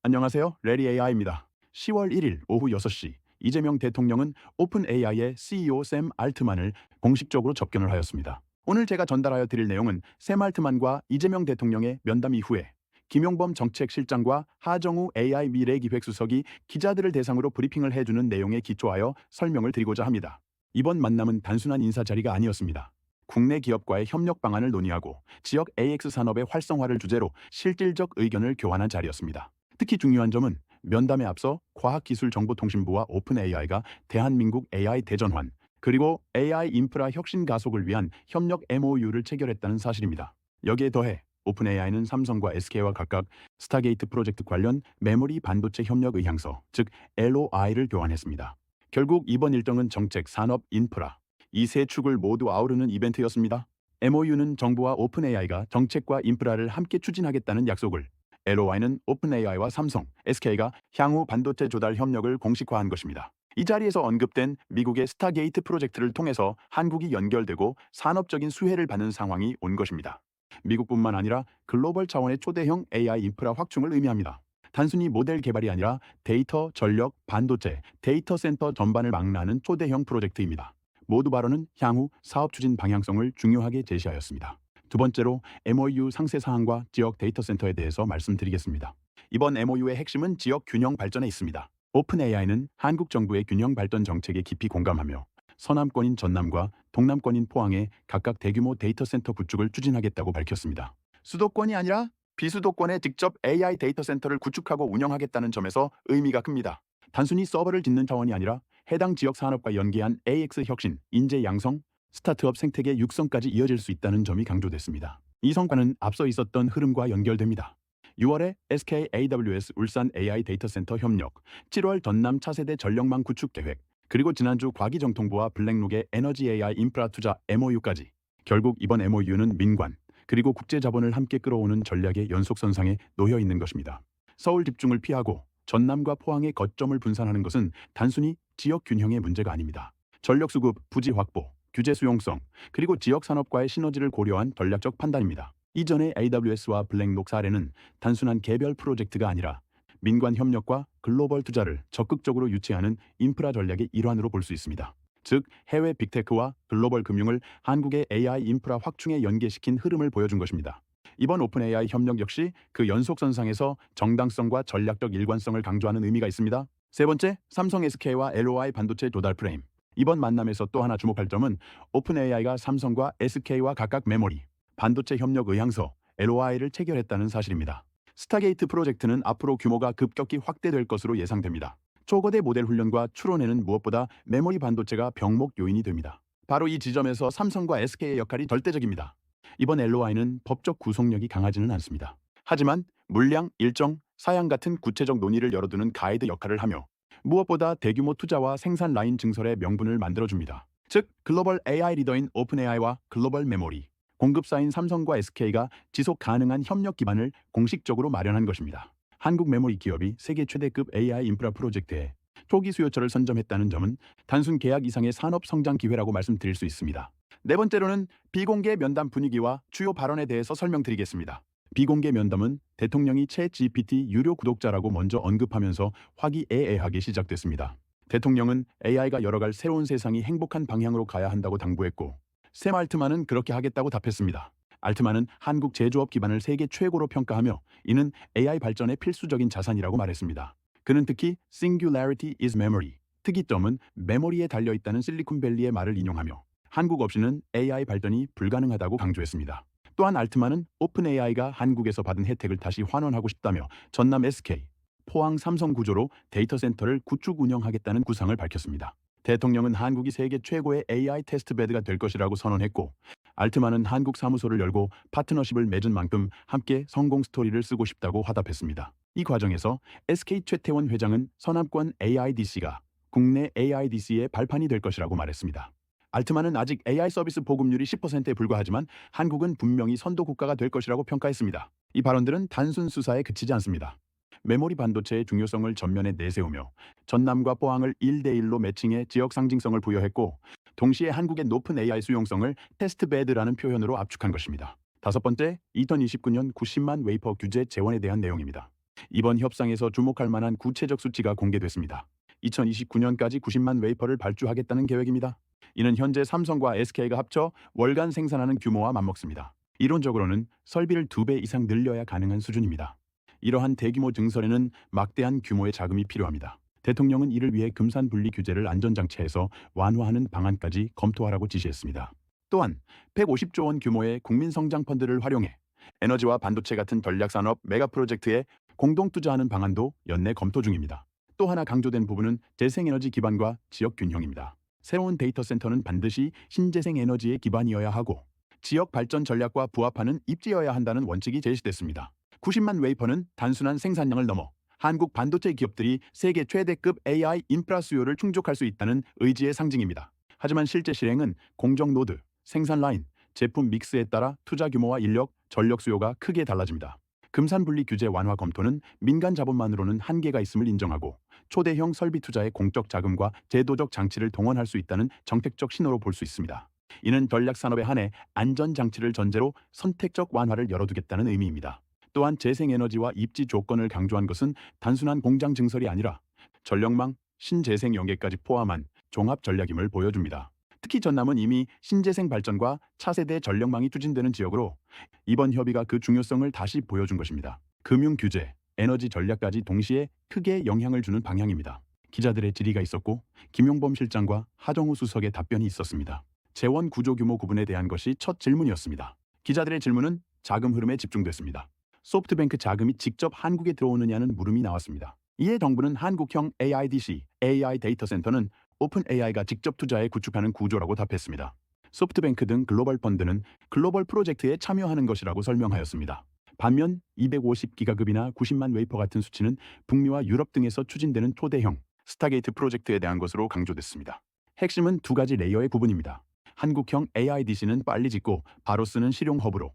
안녕하세요. 레리 AI입니다. 10월 1일 오후 6시 이재명 대통령은 오픈 AI의 CEO 샘 알트만을 공식적으로 접견을 하였습니다. 오늘 제가 전달하여 드릴 내용은 샘 알트만과 이재명 대통령의 면담 이후에 김용범 정책실장과 하정우 AI 미래기획수석이 기자들을 대상으로 브리핑을 해주는 내용에 기초하여 설명을 드리고자 합니다. 이번 만남은 단순한 인사 자리가 아니었습니다. 국내 기업과의 협력 방안을 논의하고 지역 AX 산업의 활성화를 주제로 실질적 의견을 교환한 자리였습니다. 특히 중요한 점은 면담에 앞서 과학기술정보통신부와 오픈 AI가 대한민국 AI 대전환 그리고 AI 인프라 혁신 가속을 위한 협력 MOU를 체결했다는 사실입니다. 여기에 더해 오픈 AI는 삼성과 SK와 각각 스타게이트 프로젝트 관련 메모리 반도체 협력 의향서, 즉 LOI를 교환했습니다. 결국 이번 일정은 정책, 산업, 인프라 이 세 축을 모두 아우르는 이벤트였습니다. MOU는 정부와 오픈 AI가 정책과 인프라를 함께 추진하겠다는 약속을, LOI는 오픈 AI와 삼성, SK가 향후 반도체 조달 협력을 공식화한 것입니다. 이 자리에서 언급된 미국의 스타게이트 프로젝트를 통해서 한국이 연결되고 산업적인 수혜를 받는 상황이 온 것입니다. 미국뿐만 아니라 글로벌 차원의 초대형 AI 인프라 확충을 의미합니다. 단순히 모델 개발이 아니라 데이터, 전력, 반도체, 데이터 센터 전반을 망라하는 초대형 프로젝트입니다. 모두 발언은 향후 사업 추진 방향성을 중요하게 제시하였습니다. 두 번째로 MOU 상세 사항과 지역 데이터 센터에 대해서 말씀드리겠습니다. 이번 MOU의 핵심은 지역 균형 발전에 있습니다. 오픈 AI는 한국 정부의 균형 발전 정책에 깊이 공감하며 서남권인 전남과 동남권인 포항에 각각 대규모 데이터 센터 구축을 추진하겠다고 밝혔습니다. 수도권이 아니라 비수도권에 직접 AI 데이터 센터를 구축하고 운영하겠다는 점에서 의미가 큽니다. 단순히 서버를 짓는 차원이 아니라 해당 지역 산업과 연계한 AX 혁신, 인재 양성, 스타트업 생태계 육성까지 이어질 수 있다는 점이 강조됐습니다. 이 성과는 앞서 있었던 흐름과 연결됩니다. 6월에 SK AWS 울산 AI 데이터 센터 협력, 7월 전남 차세대 전력망 구축 계획, 그리고 지난주 과기정통부와 블랙록의 에너지 AI 인프라 투자 MOU까지. 결국 이번 MOU는 민관, 그리고 국제자본을 함께 끌어오는 전략의 연속선상에 놓여 있는 것입니다. 서울 집중을 피하고 전남과 포항의 거점을 분산하는 것은 단순히 지역 균형의 문제가 아닙니다. 전력 수급, 부지 확보, 규제 수용성, 그리고 지역 산업과의 시너지를 고려한 전략적 판단입니다. 이전의 AWS와 블랙록 사례는 단순한 개별 프로젝트가 아니라 민관 협력과 글로벌 투자를 적극적으로 유치하는 인프라 전략의 일환으로 볼 수 있습니다. 즉, 해외 빅테크와 글로벌 금융을 한국의 AI 인프라 확충에 연계시킨 흐름을 보여준 것입니다. 이번 오픈 AI 협력 역시 그 연속선상에서 정당성과 전략적 일관성을 강조하는 의미가 있습니다. 세 번째, 삼성 SK와 LOI 반도체 조달 프레임. 이번 만남에서 또 하나 주목할 점은 오픈 AI가 삼성과 SK와 각각 메모리, 반도체 협력 의향서, LOI를 체결했다는 사실입니다. 스타게이트 프로젝트는 앞으로 규모가 급격히 확대될 것으로 예상됩니다. 초거대 모델 훈련과 추론에는 무엇보다 메모리 반도체가 병목 요인이 됩니다. 바로 이 지점에서 삼성과 SK의 역할이 절대적입니다. 이번 LOI는 법적 구속력이 강하지는 않습니다. 하지만 물량, 일정, 사양 같은 구체적 논의를 열어두는 가이드 역할을 하며 무엇보다 대규모 투자와 생산 라인 증설의 명분을 만들어줍니다. 즉, 글로벌 AI 리더인 오픈 AI와 글로벌 메모리, 공급사인 삼성과 SK가 지속 가능한 협력 기반을 공식적으로 마련한 것입니다. 한국 메모리 기업이 세계 최대급 AI 인프라 프로젝트에 초기 수요처를 선점했다는 점은 단순 계약 이상의 산업 성장 기회라고 말씀드릴 수 있습니다. 네 번째로는 비공개 면담 분위기와 주요 발언에 대해서 설명드리겠습니다. 비공개 면담은 대통령이 챗 GPT 유료 구독자라고 먼저 언급하면서 화기애애하게 시작됐습니다. 대통령은 AI가 열어갈 새로운 세상이 행복한 방향으로 가야 한다고 당부했고, 샘 알트만은 그렇게 하겠다고 답했습니다. 알트만은 한국 제조업 기반을 세계 최고로 평가하며 이는 AI 발전의 필수적인 자산이라고 말했습니다. 그는 특히 Singularity is Memory, 특이점은 메모리에 달려있다는 실리콘밸리의 말을 인용하며 한국 없이는 AI 발전이 불가능하다고 강조했습니다. 또한 알트만은 오픈 AI가 한국에서 받은 혜택을 다시 환원하고 싶다며 전남 SK, 포항 삼성 구조로 데이터 센터를 구축 운영하겠다는 구상을 밝혔습니다. 대통령은 한국이 세계 최고의 AI 테스트베드가 될 것이라고 선언했고, 알트만은 한국 사무소를 열고 파트너십을 맺은 만큼 함께 성공 스토리를 쓰고 싶다고 화답했습니다. 이 과정에서 SK 최태원 회장은 서남권 AIDC가 국내 AIDC의 발판이 될 것이라고 말했습니다. 알트만은 아직 AI 서비스 보급률이 10%에 불과하지만 한국은 분명히 선도 국가가 될 것이라고 평가했습니다. 이 발언들은 단순 수사에 그치지 않습니다. 메모리 반도체의 중요성을 전면에 내세우며 전남과 포항을 1대1로 매칭해 지역 상징성을 부여했고, 동시에 한국의 높은 AI 수용성을 테스트베드라는 표현으로 압축한 것입니다. 다섯 번째, 2029년 90만 웨이퍼 규제 재원에 대한 내용입니다. 이번 협상에서 주목할 만한 구체적 수치가 공개됐습니다. 2029년까지 90만 웨이퍼를 발주하겠다는 계획입니다. 이는 현재 삼성과 SK가 합쳐 월간 생산하는 규모와 맞먹습니다. 이론적으로는 설비를 2배 이상 늘려야 가능한 수준입니다. 이러한 대규모 증설에는 막대한 규모의 자금이 필요합니다. 대통령은 이를 위해 금산 분리 규제를 안전장치에서 완화하는 방안까지 검토하라고 지시했습니다. 또한 150조 원 규모의 국민성장펀드를 활용해 에너지와 반도체 같은 전략산업 메가 프로젝트에 공동 투자하는 방안도 연내 검토 중입니다. 또 하나 강조된 부분은 재생에너지 기반과 지역 균형입니다. 새로운 데이터 센터는 반드시 신재생 에너지의 기반이어야 하고 지역 발전 전략과 부합하는 입지여야 한다는 원칙이 제시됐습니다. 90만 웨이퍼는 단순한 생산량을 넘어 한국 반도체 기업들이 세계 최대급 AI 인프라 수요를 충족할 수 있다는 의지의 상징입니다. 하지만 실제 실행은 공정 노드, 생산 라인, 제품 믹스에 따라 투자 규모와 인력, 전력 수요가 크게 달라집니다. 금산 분리 규제 완화 검토는 민간 자본만으로는 한계가 있음을 인정하고 초대형 설비 투자의 공적 자금과 제도적 장치를 동원할 수 있다는 정책적 신호로 볼 수 있습니다. 이는 전략 산업에 한해 안전 장치를 전제로 선택적 완화를 열어두겠다는 의미입니다. 또한 재생에너지와 입지 조건을 강조한 것은 단순한 공장 증설이 아니라 전력망, 신재생 연계까지 포함한 종합 전략임을 보여줍니다. 특히 전남은 이미 신재생 발전과 차세대 전력망이 추진되는 지역으로 이번 협의가 그 중요성을 다시 보여준 것입니다. 금융 규제, 에너지 전략까지 동시에 크게 영향을 주는 방향입니다. 기자들의 질의가 있었고 김용범 실장과 하정우 수석의 답변이 있었습니다. 재원 구조 규모 구분에 대한 것이 첫 질문이었습니다. 기자들의 질문은 자금 흐름에 집중됐습니다. 소프트뱅크 자금이 직접 한국에 들어오느냐는 물음이 나왔습니다. 이에 정부는 한국형 AIDC, AI 데이터 센터는 오픈 AI가 직접 투자해 구축하는 구조라고 답했습니다. 소프트뱅크 등 글로벌 펀드는 글로벌 프로젝트에 참여하는 것이라고 설명하였습니다. 반면 250기가급이나 90만 웨이퍼 같은 수치는 북미와 유럽 등에서 추진되는 초대형 스타게이트 프로젝트에 대한 것으로 강조됐습니다. 핵심은 두 가지 레이어의 구분입니다. 한국형 AIDC는 빨리 짓고 바로 쓰는 실용 허브로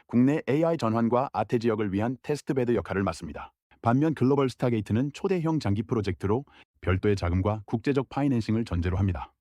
국내 AI 전환과 아태 지역을 위한 테스트베드 역할을 맡습니다. 반면 글로벌 스타게이트는 초대형 장기 프로젝트로 별도의 자금과 국제적 파이낸싱을 전제로 합니다.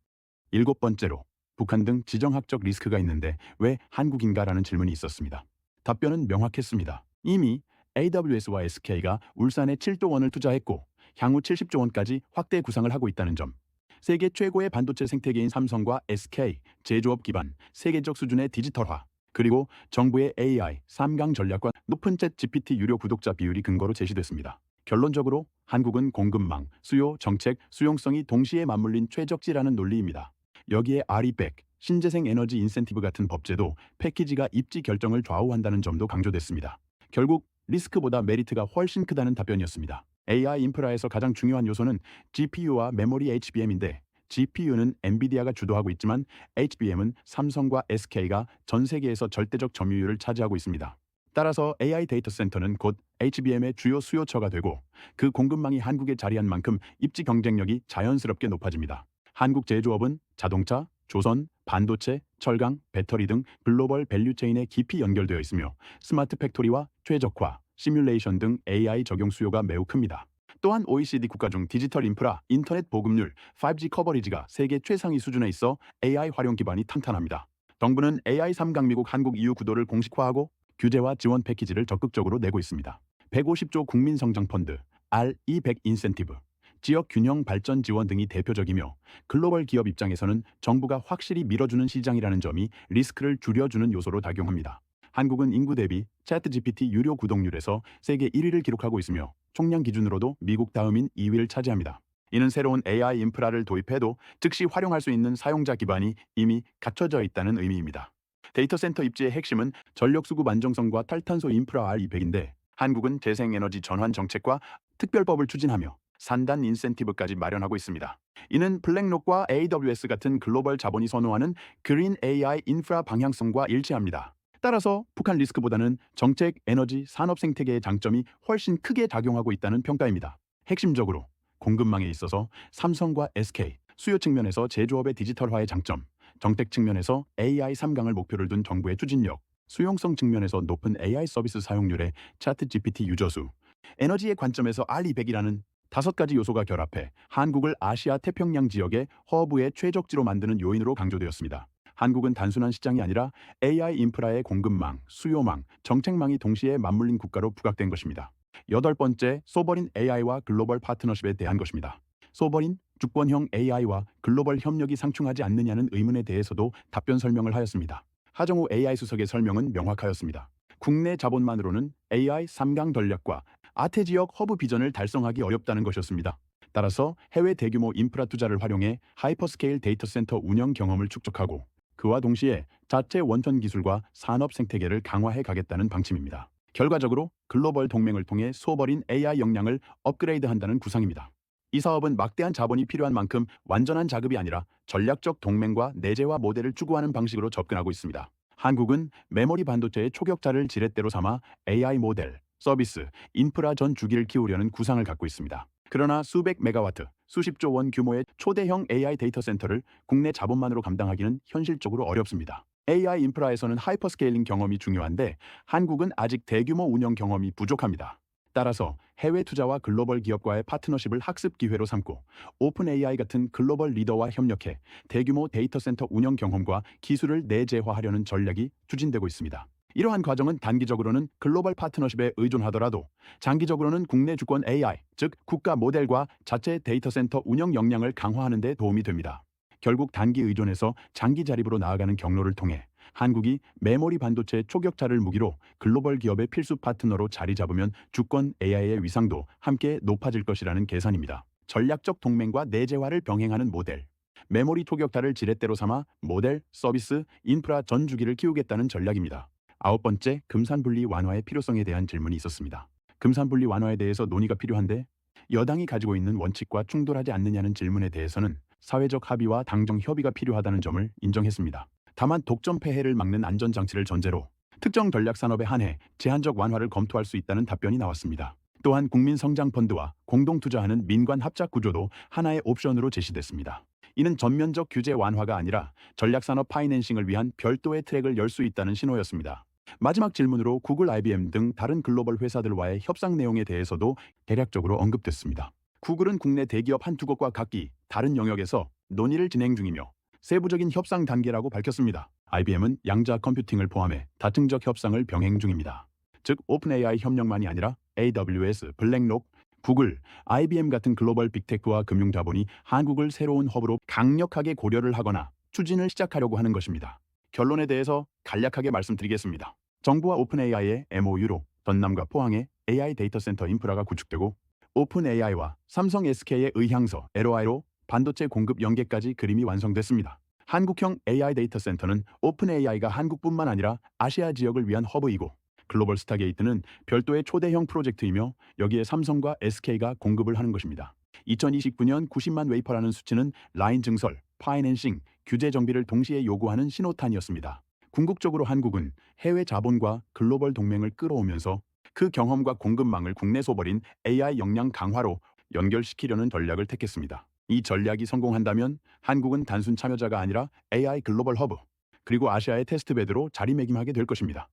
7번째로 북한 등 지정학적 리스크가 있는데 왜 한국인가라는 질문이 있었습니다. 답변은 명확했습니다. 이미 AWS와 SK가 울산에 7조 원을 투자했고 향후 70조 원까지 확대 구상을 하고 있다는 점. 세계 최고의 반도체 생태계인 삼성과 SK, 제조업 기반, 세계적 수준의 디지털화, 그리고 정부의 AI 3강 전략과 높은 챗 GPT 유료 구독자 비율이 근거로 제시됐습니다. 결론적으로 한국은 공급망, 수요, 정책, 수용성이 동시에 맞물린 최적지라는 논리입니다. 여기에 RE100, 신재생 에너지 인센티브 같은 법제도 패키지가 입지 결정을 좌우한다는 점도 강조됐습니다. 결국 리스크보다 메리트가 훨씬 크다는 답변이었습니다. AI 인프라에서 가장 중요한 요소는 GPU와 메모리 HBM인데 GPU는 엔비디아가 주도하고 있지만 HBM은 삼성과 SK가 전 세계에서 절대적 점유율을 차지하고 있습니다. 따라서 AI 데이터 센터는 곧 HBM의 주요 수요처가 되고 그 공급망이 한국에 자리한 만큼 입지 경쟁력이 자연스럽게 높아집니다. 한국 제조업은 자동차, 조선, 반도체, 철강, 배터리 등 글로벌 밸류체인에 깊이 연결되어 있으며 스마트 팩토리와 최적화, 시뮬레이션 등 AI 적용 수요가 매우 큽니다. 또한 OECD 국가 중 디지털 인프라, 인터넷 보급률, 5G 커버리지가 세계 최상위 수준에 있어 AI 활용 기반이 탄탄합니다. 정부는 AI 3강 미국 한국 EU 구도를 공식화하고 규제와 지원 패키지를 적극적으로 내고 있습니다. 150조 국민성장펀드, RE100 인센티브, 지역 균형 발전 지원 등이 대표적이며 글로벌 기업 입장에서는 정부가 확실히 밀어주는 시장이라는 점이 리스크를 줄여주는 요소로 작용합니다. 한국은 인구 대비 챗GPT 유료 구독률에서 세계 1위를 기록하고 있으며 총량 기준으로도 미국 다음인 2위를 차지합니다. 이는 새로운 AI 인프라를 도입해도 즉시 활용할 수 있는 사용자 기반이 이미 갖춰져 있다는 의미입니다. 데이터 센터 입지의 핵심은 전력 수급 안정성과 탈탄소 인프라 RE100인데 한국은 재생에너지 전환 정책과 특별법을 추진하며 산단 인센티브까지 마련하고 있습니다. 이는 블랙록과 AWS 같은 글로벌 자본이 선호하는 그린 AI 인프라 방향성과 일치합니다. 따라서 북한 리스크보다는 정책, 에너지, 산업 생태계의 장점이 훨씬 크게 작용하고 있다는 평가입니다. 핵심적으로 공급망에 있어서 삼성과 SK, 수요 측면에서 제조업의 디지털화의 장점, 정책 측면에서 AI 3강을 목표를 둔 정부의 추진력, 수용성 측면에서 높은 AI 서비스 사용률의 챗GPT 유저수, 에너지의 관점에서 RE100이라는 5가지 요소가 결합해 한국을 아시아 태평양 지역의 허브의 최적지로 만드는 요인으로 강조되었습니다. 한국은 단순한 시장이 아니라 AI 인프라의 공급망, 수요망, 정책망이 동시에 맞물린 국가로 부각된 것입니다. 여덟 번째, 소버린 AI와 글로벌 파트너십에 대한 것입니다. 소버린, 주권형 AI와 글로벌 협력이 상충하지 않느냐는 의문에 대해서도 답변 설명을 하였습니다. 하정우 AI 수석의 설명은 명확하였습니다. 국내 자본만으로는 AI 3강 전략과 아태 지역 허브 비전을 달성하기 어렵다는 것이었습니다. 따라서 해외 대규모 인프라 투자를 활용해 하이퍼스케일 데이터 센터 운영 경험을 축적하고 그와 동시에 자체 원천 기술과 산업 생태계를 강화해 가겠다는 방침입니다. 결과적으로 글로벌 동맹을 통해 소버린 AI 역량을 업그레이드한다는 구상입니다. 이 사업은 막대한 자본이 필요한 만큼 완전한 자급이 아니라 전략적 동맹과 내재화 모델을 추구하는 방식으로 접근하고 있습니다. 한국은 메모리 반도체의 초격자를 지렛대로 삼아 AI 모델, 서비스, 인프라 전 주기를 키우려는 구상을 갖고 있습니다. 그러나 수백 메가와트, 수십조 원 규모의 초대형 AI 데이터 센터를 국내 자본만으로 감당하기는 현실적으로 어렵습니다. AI 인프라에서는 하이퍼스케일링 경험이 중요한데 한국은 아직 대규모 운영 경험이 부족합니다. 따라서 해외 투자와 글로벌 기업과의 파트너십을 학습 기회로 삼고 오픈 AI 같은 글로벌 리더와 협력해 대규모 데이터 센터 운영 경험과 기술을 내재화하려는 전략이 추진되고 있습니다. 이러한 과정은 단기적으로는 글로벌 파트너십에 의존하더라도 장기적으로는 국내 주권 AI, 즉 국가 모델과 자체 데이터 센터 운영 역량을 강화하는 데 도움이 됩니다. 결국 단기 의존에서 장기 자립으로 나아가는 경로를 통해 한국이 메모리 반도체 초격차를 무기로 글로벌 기업의 필수 파트너로 자리 잡으면 주권 AI의 위상도 함께 높아질 것이라는 계산입니다. 전략적 동맹과 내재화를 병행하는 모델. 메모리 초격차를 지렛대로 삼아 모델, 서비스, 인프라 전 주기를 키우겠다는 전략입니다. 아홉 번째, 금산분리 완화의 필요성에 대한 질문이 있었습니다. 금산분리 완화에 대해서 논의가 필요한데 여당이 가지고 있는 원칙과 충돌하지 않느냐는 질문에 대해서는 사회적 합의와 당정 협의가 필요하다는 점을 인정했습니다. 다만 독점 폐해를 막는 안전장치를 전제로 특정 전략 산업에 한해 제한적 완화를 검토할 수 있다는 답변이 나왔습니다. 또한 국민성장펀드와 공동투자하는 민관 합작 구조도 하나의 옵션으로 제시됐습니다. 이는 전면적 규제 완화가 아니라 전략산업 파이낸싱을 위한 별도의 트랙을 열 수 있다는 신호였습니다. 마지막 질문으로 구글, IBM 등 다른 글로벌 회사들과의 협상 내용에 대해서도 대략적으로 언급됐습니다. 구글은 국내 대기업 한두 곳과 각기 다른 영역에서 논의를 진행 중이며 세부적인 협상 단계라고 밝혔습니다. IBM은 양자 컴퓨팅을 포함해 다층적 협상을 병행 중입니다. 즉 오픈 AI 협력만이 아니라 AWS, 블랙록, 구글, IBM 같은 글로벌 빅테크와 금융자본이 한국을 새로운 허브로 강력하게 고려를 하거나 추진을 시작하려고 하는 것입니다. 결론에 대해서 간략하게 말씀드리겠습니다. 정부와 오픈 AI의 MOU로 전남과 포항에 AI 데이터 센터 인프라가 구축되고 오픈 AI와 삼성 SK의 의향서 LOI로 반도체 공급 연계까지 그림이 완성됐습니다. 한국형 AI 데이터 센터는 오픈 AI가 한국뿐만 아니라 아시아 지역을 위한 허브이고 글로벌 스타게이트는 별도의 초대형 프로젝트이며 여기에 삼성과 SK가 공급을 하는 것입니다. 2029년 90만 웨이퍼라는 수치는 라인 증설, 파이낸싱, 규제 정비를 동시에 요구하는 신호탄이었습니다. 궁극적으로 한국은 해외 자본과 글로벌 동맹을 끌어오면서 그 경험과 공급망을 국내 소버린 AI 역량 강화로 연결시키려는 전략을 택했습니다. 이 전략이 성공한다면 한국은 단순 참여자가 아니라 AI 글로벌 허브, 그리고 아시아의 테스트베드로 자리매김하게 될 것입니다.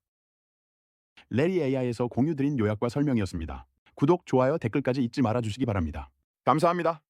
레리 AI에서 공유드린 요약과 설명이었습니다. 구독, 좋아요, 댓글까지 잊지 말아주시기 바랍니다. 감사합니다.